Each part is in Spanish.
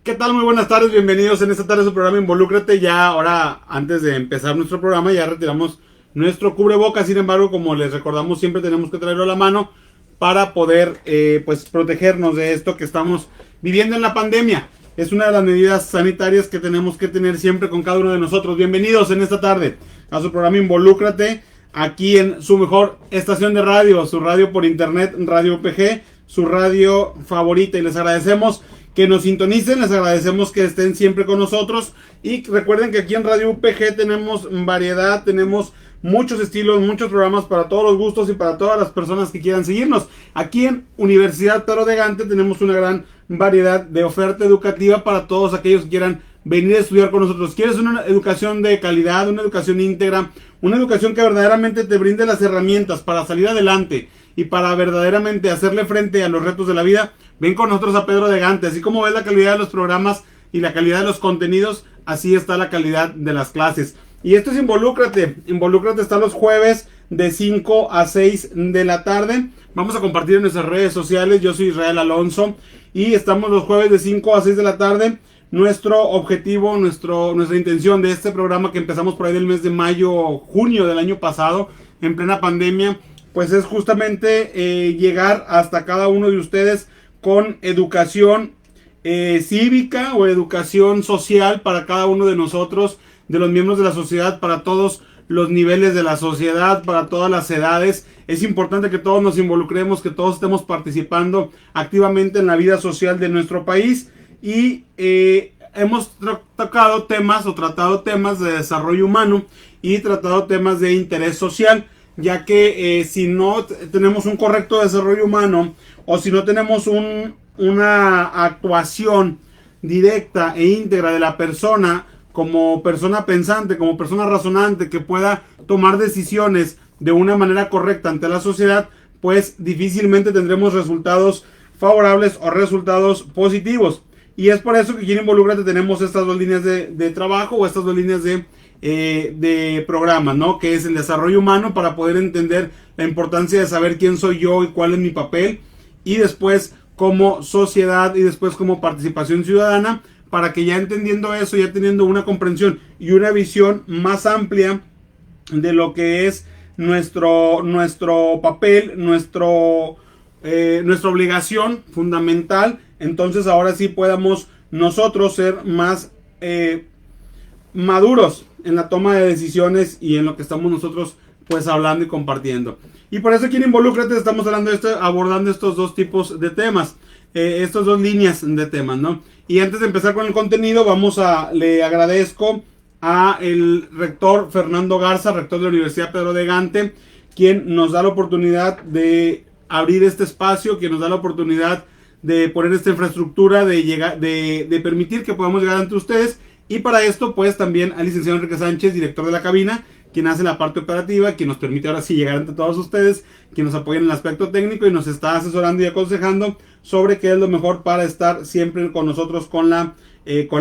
¿Qué tal? Muy buenas tardes, bienvenidos en esta tarde a su programa Involúcrate. Ya ahora, antes de empezar nuestro programa, ya retiramos nuestro cubrebocas. Sin embargo, como les recordamos, siempre tenemos que traerlo a la mano para poder pues protegernos de esto que estamos viviendo en la pandemia. Es una de las medidas sanitarias que tenemos que tener siempre con cada uno de nosotros. Bienvenidos en esta tarde a su programa Involúcrate, aquí en su mejor estación de radio, su radio por internet, Radio UPG, su radio favorita, y les agradecemos que nos sintonicen, les agradecemos que estén siempre con nosotros, y recuerden que aquí en Radio UPG tenemos variedad, tenemos muchos estilos, muchos programas para todos los gustos y para todas las personas que quieran seguirnos. Aquí en Universidad Pedro de Gante tenemos una gran variedad de oferta educativa para todos aquellos que quieran venir a estudiar con nosotros. ¿Quieres una educación de calidad, una educación íntegra, una educación que verdaderamente te brinde las herramientas para salir adelante y para verdaderamente hacerle frente a los retos de la vida? Ven con nosotros a Pedro de Gante. Así como ves la calidad de los programas y la calidad de los contenidos, así está la calidad de las clases. Y esto es Involúcrate. Involúcrate está los jueves de 5 a 6 de la tarde. Vamos a compartir en nuestras redes sociales. Yo soy Israel Alonso y estamos los jueves de 5 a 6 de la tarde. Nuestro objetivo, nuestra intención de este programa, que empezamos por ahí del mes de mayo, junio del año pasado, en plena pandemia, pues es justamente llegar hasta cada uno de ustedes con educación cívica o educación social para cada uno de nosotros, de los miembros de la sociedad, para todos los niveles de la sociedad, para todas las edades. Es importante que todos nos involucremos, que todos estemos participando activamente en la vida social de nuestro país. Y hemos tocado temas o tratado temas de desarrollo humano y tratado temas de interés social, ya que si no tenemos un correcto desarrollo humano, o si no tenemos una actuación directa e íntegra de la persona, como persona pensante, como persona razonante, que pueda tomar decisiones de una manera correcta ante la sociedad, pues difícilmente tendremos resultados favorables o resultados positivos. Y es por eso que aquí en Involúcrate tenemos estas dos líneas de trabajo, o estas dos líneas de programa, ¿no? Que es el desarrollo humano, para poder entender la importancia de saber quién soy yo y cuál es mi papel, y después como sociedad, y después como participación ciudadana, para que ya entendiendo eso, ya teniendo una comprensión y una visión más amplia de lo que es nuestro papel, nuestra obligación fundamental, entonces ahora sí podamos nosotros ser más maduros en la toma de decisiones y en lo que estamos nosotros pues hablando y compartiendo. Y por eso aquí en Involúcrate estamos abordando estos dos tipos de temas, estas dos líneas de temas, ¿no? Y antes de empezar con el contenido, le agradezco a el rector Fernando Garza, rector de la Universidad Pedro de Gante, quien nos da la oportunidad de abrir este espacio, quien nos da la oportunidad de poner esta infraestructura, de permitir que podamos llegar ante ustedes. Y para esto, pues también al licenciado Enrique Sánchez, director de la cabina, quien hace la parte operativa, quien nos permite ahora sí llegar ante todos ustedes, quien nos apoya en el aspecto técnico y nos está asesorando y aconsejando sobre qué es lo mejor para estar siempre con nosotros, con la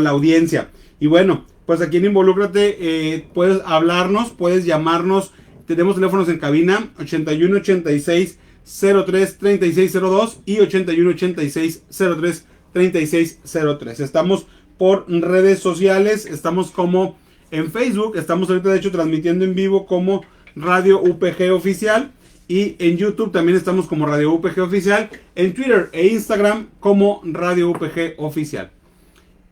audiencia. Y bueno, pues aquí en Involúcrate puedes hablarnos, puedes llamarnos. Tenemos teléfonos en cabina 81 86 03 36 02 y 81 86 03 36 03. Estamos por redes sociales, estamos como en Facebook, estamos ahorita de hecho transmitiendo en vivo como Radio UPG Oficial, y en YouTube también estamos como Radio UPG Oficial, en Twitter e Instagram como Radio UPG Oficial.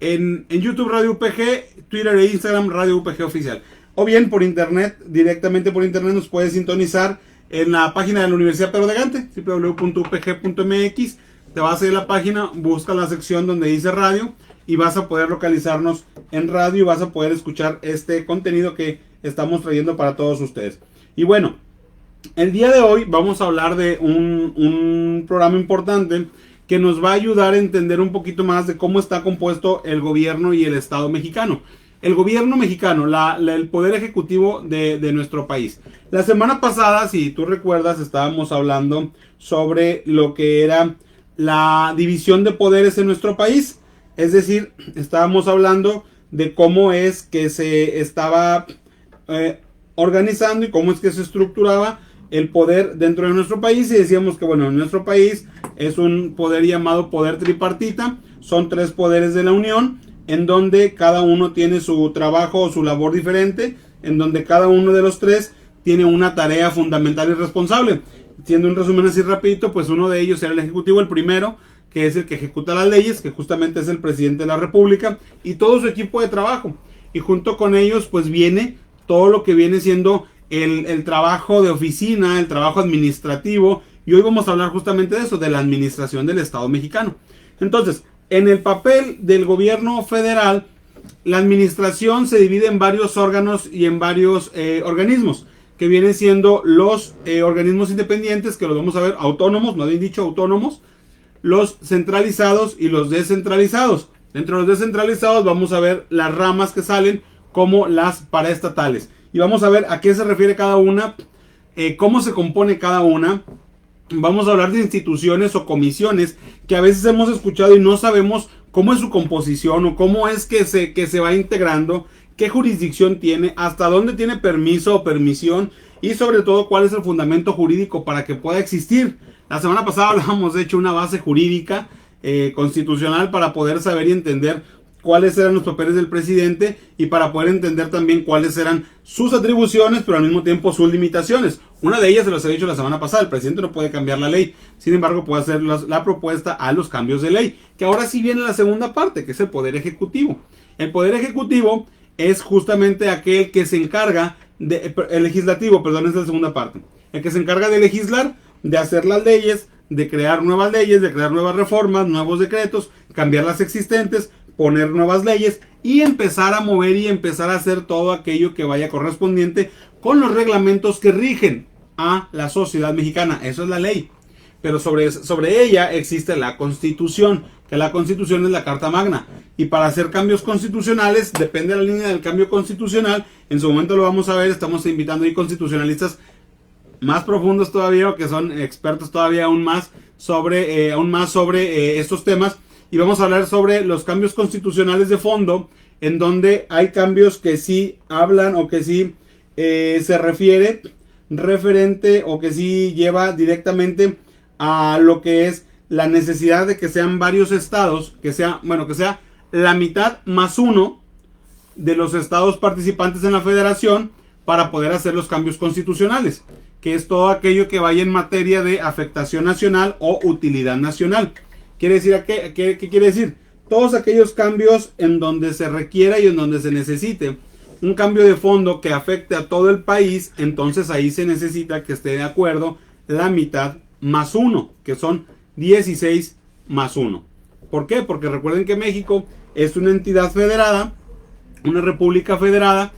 En YouTube Radio UPG, Twitter e Instagram Radio UPG Oficial. O bien por internet, directamente por internet nos puedes sintonizar en la página de la Universidad Pedro de Gante, www.upg.mx. Te vas a ir a la página, busca la sección donde dice radio y vas a poder localizarnos en radio y vas a poder escuchar este contenido que estamos trayendo para todos ustedes. Y bueno, el día de hoy vamos a hablar de un programa importante que nos va a ayudar a entender un poquito más de cómo está compuesto el gobierno y el Estado mexicano. El gobierno mexicano, el poder ejecutivo de nuestro país. La semana pasada, si tú recuerdas, estábamos hablando sobre lo que era la división de poderes en nuestro país. Es decir, estábamos hablando de cómo es que se estaba organizando y cómo es que se estructuraba el poder dentro de nuestro país y decíamos que, bueno, en nuestro país es un poder llamado poder tripartita, son 3 poderes de la Unión, en donde cada uno tiene su trabajo o su labor diferente, en donde cada uno de los 3 tiene una tarea fundamental y responsable. Siendo un resumen así rapidito, pues uno de ellos era el Ejecutivo, el primero, que es el que ejecuta las leyes, que justamente es el presidente de la República, y todo su equipo de trabajo. Y junto con ellos, pues viene todo lo que viene siendo el trabajo de oficina, el trabajo administrativo, y hoy vamos a hablar justamente de eso, de la administración del Estado mexicano. Entonces, en el papel del gobierno federal, la administración se divide en varios órganos y en varios organismos, que vienen siendo los organismos independientes, que los vamos a ver autónomos, no habían dicho autónomos, los centralizados y los descentralizados. Dentro de los descentralizados vamos a ver las ramas que salen como las paraestatales. Y vamos a ver a qué se refiere cada una, cómo se compone cada una. Vamos a hablar de instituciones o comisiones que a veces hemos escuchado y no sabemos cómo es su composición o cómo es que se va integrando, qué jurisdicción tiene, hasta dónde tiene permiso o permisión y sobre todo cuál es el fundamento jurídico para que pueda existir. La semana pasada hablábamos de hecho una base jurídica constitucional para poder saber y entender cuáles eran los papeles del presidente y para poder entender también cuáles eran sus atribuciones, pero al mismo tiempo sus limitaciones. Una de ellas se los he dicho la semana pasada, el presidente no puede cambiar la ley, sin embargo puede hacer la propuesta a los cambios de ley, que ahora sí viene la segunda parte, que es el poder ejecutivo. El poder ejecutivo es justamente aquel que se encarga, el legislativo, perdón, es la segunda parte, el que se encarga de legislar, de hacer las leyes, de crear nuevas leyes, de crear nuevas reformas, nuevos decretos, cambiar las existentes, poner nuevas leyes y empezar a mover y empezar a hacer todo aquello que vaya correspondiente con los reglamentos que rigen a la sociedad mexicana. Eso es la ley. Pero sobre ella existe la Constitución, que la Constitución es la Carta Magna. Y para hacer cambios constitucionales, depende de la línea del cambio constitucional. En su momento lo vamos a ver, estamos invitando ahí constitucionalistas más profundos todavía, o que son expertos todavía aún más sobre estos temas. Y vamos a hablar sobre los cambios constitucionales de fondo, en donde hay cambios que sí hablan o que sí se referente o que sí lleva directamente a lo que es la necesidad de que sean varios estados, que sea la mitad más uno de los estados participantes en la federación para poder hacer los cambios constitucionales, que es todo aquello que vaya en materia de afectación nacional o utilidad nacional. ¿Quiere decir qué quiere decir? Todos aquellos cambios en donde se requiera y en donde se necesite un cambio de fondo que afecte a todo el país, entonces ahí se necesita que esté de acuerdo la mitad más uno, que son 16 más 1. ¿Por qué? Porque recuerden que México es una entidad federada, una república federada,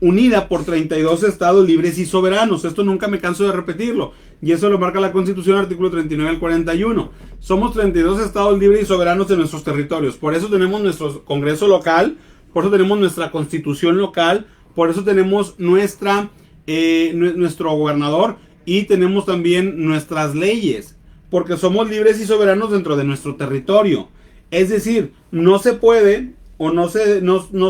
unida por 32 estados libres y soberanos. Esto nunca me canso de repetirlo, y eso lo marca la Constitución, artículo 39 al 41. Somos 32 estados libres y soberanos en nuestros territorios. Por eso tenemos nuestro Congreso local, por eso tenemos nuestra Constitución local, por eso tenemos nuestro gobernador y tenemos también nuestras leyes, porque somos libres y soberanos dentro de nuestro territorio. Es decir, no se puede no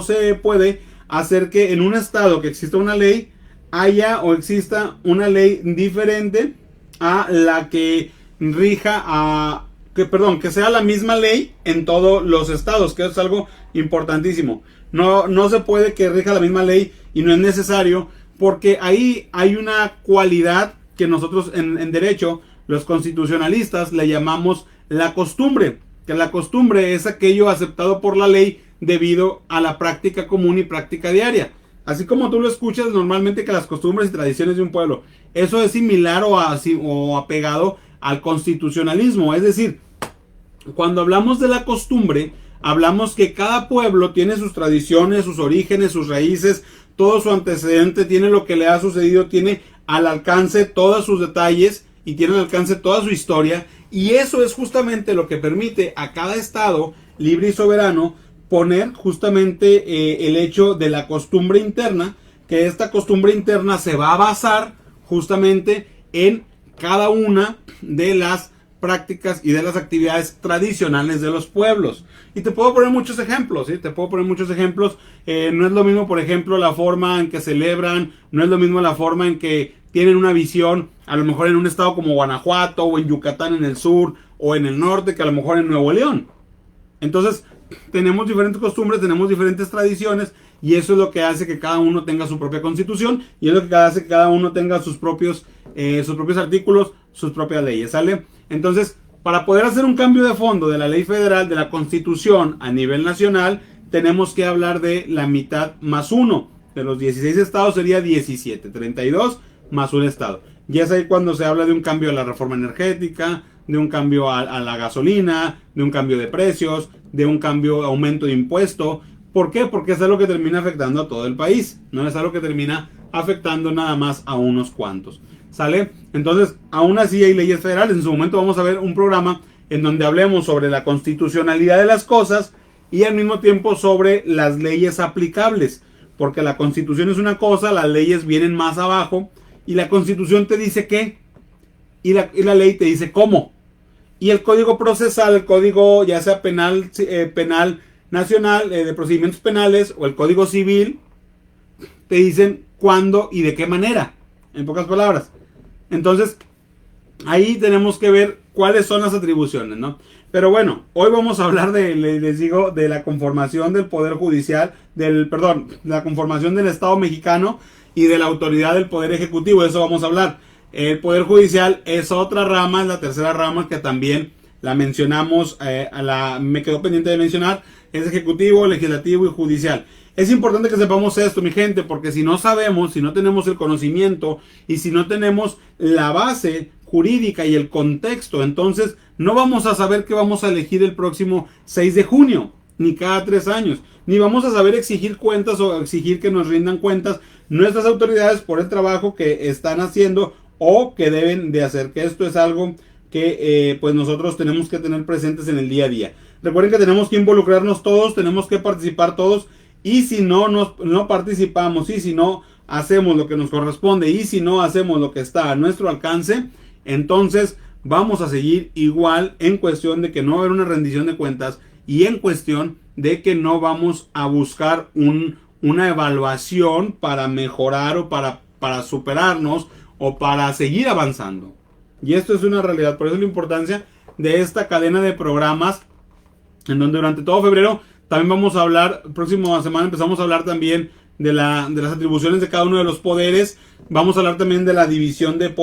se puede hacer que en un estado que exista una ley haya o exista una ley diferente a la que rija que sea la misma ley en todos los estados, que es algo importantísimo. No se puede que rija la misma ley y no es necesario, porque ahí hay una cualidad que nosotros en derecho, los constitucionalistas, le llamamos la costumbre, que la costumbre es aquello aceptado por la ley debido a la práctica común y práctica diaria. Así como tú lo escuchas normalmente, que las costumbres y tradiciones de un pueblo, eso es similar o apegado al constitucionalismo. Es decir, cuando hablamos de la costumbre, hablamos que cada pueblo tiene sus tradiciones, sus orígenes, sus raíces, todo su antecedente, tiene lo que le ha sucedido, tiene al alcance todos sus detalles y tiene al alcance toda su historia, y eso es justamente lo que permite a cada estado libre y soberano poner justamente el hecho de la costumbre interna, que esta costumbre interna se va a basar justamente en cada una de las prácticas y de las actividades tradicionales de los pueblos. Y te puedo poner muchos ejemplos, ¿sí? No es lo mismo, por ejemplo, la forma en que celebran, no es lo mismo la forma en que tienen una visión, a lo mejor en un estado como Guanajuato, o en Yucatán en el sur, o en el norte, que a lo mejor en Nuevo León. Entonces, tenemos diferentes costumbres, tenemos diferentes tradiciones, y eso es lo que hace que cada uno tenga su propia constitución, y es lo que hace que cada uno tenga sus propios artículos, sus propias leyes, ¿sale? Entonces, para poder hacer un cambio de fondo de la ley federal, de la constitución a nivel nacional, tenemos que hablar de la mitad más uno. De los 16 estados sería 17, 32 más un estado. Y es ahí cuando se habla de un cambio a la reforma energética, de un cambio a la gasolina, de un cambio de precios, de un cambio, aumento de impuesto. ¿Por qué? Porque es algo que termina afectando a todo el país. No es algo que termina afectando nada más a unos cuantos. ¿Sale? Entonces, aún así hay leyes federales. En su momento vamos a ver un programa en donde hablemos sobre la constitucionalidad de las cosas y al mismo tiempo sobre las leyes aplicables. Porque la constitución es una cosa, las leyes vienen más abajo y la constitución te dice qué y la ley te dice cómo. Y el código procesal, el código ya sea penal, penal nacional, de procedimientos penales o el código civil, te dicen cuándo y de qué manera, en pocas palabras. Entonces, ahí tenemos que ver cuáles son las atribuciones, ¿no? Pero bueno, hoy vamos a hablar les digo, de la conformación del Poder Judicial, de la conformación del Estado mexicano y de la autoridad del Poder Ejecutivo. De eso vamos a hablar. El Poder Judicial es otra rama, es la tercera rama que también la mencionamos, me quedó pendiente de mencionar, es Ejecutivo, Legislativo y Judicial. Es importante que sepamos esto, mi gente, porque si no sabemos, si no tenemos el conocimiento y si no tenemos la base jurídica y el contexto, entonces no vamos a saber qué vamos a elegir el próximo 6 de junio, ni cada 3 años, ni vamos a saber exigir cuentas o exigir que nos rindan cuentas nuestras autoridades por el trabajo que están haciendo o que deben de hacer, que esto es algo que pues nosotros tenemos que tener presentes en el día a día. Recuerden que tenemos que involucrarnos todos, tenemos que participar todos, y si no participamos, y si no hacemos lo que nos corresponde, y si no hacemos lo que está a nuestro alcance, entonces vamos a seguir igual en cuestión de que no va a haber una rendición de cuentas y en cuestión de que no vamos a buscar una evaluación para mejorar o para superarnos o para seguir avanzando. Y esto es una realidad, por eso la importancia de esta cadena de programas en donde durante todo febrero también vamos a hablar, próxima semana empezamos a hablar también de las atribuciones de cada uno de los poderes, vamos a hablar también de la división de poderes.